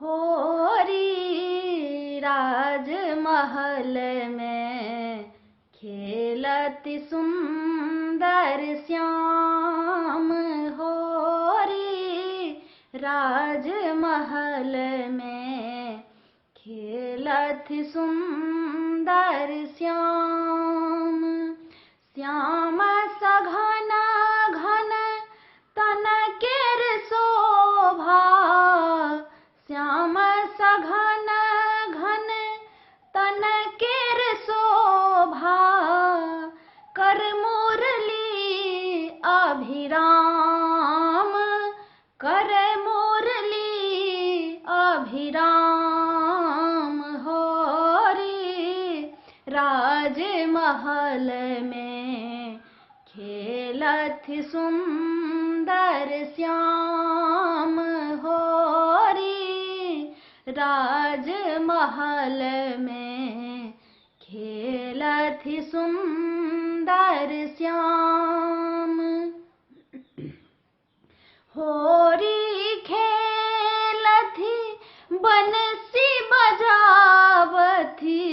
होरी राजमहल में खेलत सुंदर श्याम। होरी राजमहल में खेलत सुंदर श्याम। श्याम सघन घन तन केर शोभा। श्याम सघन घन तन केर शोभा। कर मुरली अभिराम। कर मुरली अभिराम। होरी राजमहल में खेलत सुंदर श्याम। होरी राजमहल में खेलत सुंदर श्याम। होरी खेलथी बंसी बजावथी।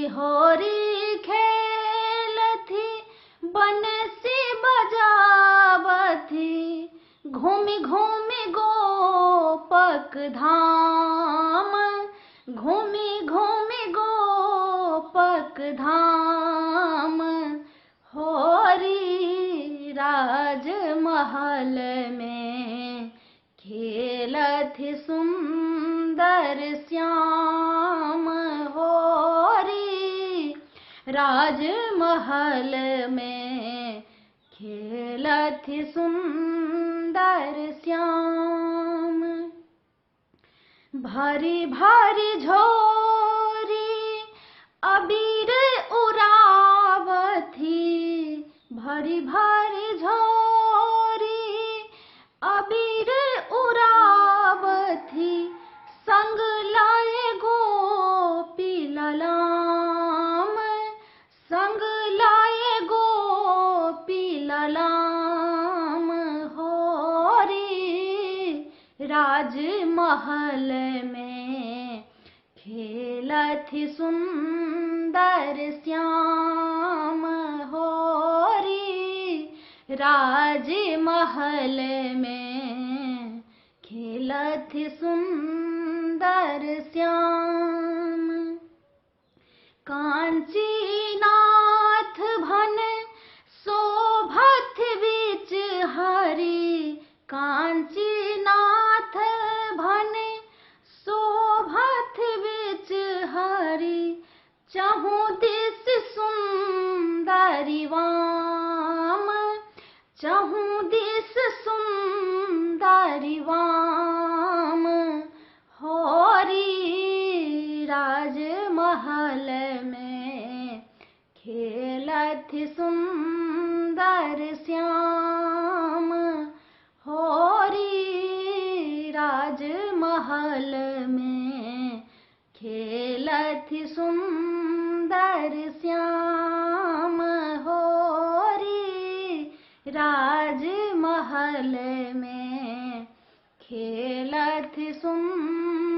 होरी खेलथी बंसी बजावथी। घूमि घूमि गोपक धाम। घूमि घूमि गोपक धाम। होरी राजमहल में खेलत सुंदर श्याम। होरी राजमहल में खेलत सुंदर श्याम। भरी भरी झोरी अबीर उरावथी। भरी भरी झोरी अबीर उरावथी। संग लाए गोपी ललाम। संग लाए गोपी ललाम। होरी राजमहल में खेलत सुंदर श्याम। होरी राजमहल में खेलत सुंदर श्याम। कांचीनाथ भन शोभत बीच हरि। कांचीनाथ भन शोभत बीच हरि। चहुँ दिस सुंदरी वाम। चहुँ दिस सुंदरी वाम। होरी राजमहल में खेलत सुंदर श्याम। होरी राजमहल में खेलत सुंदर श्याम। होरी राजमहल में खेलत सुंदर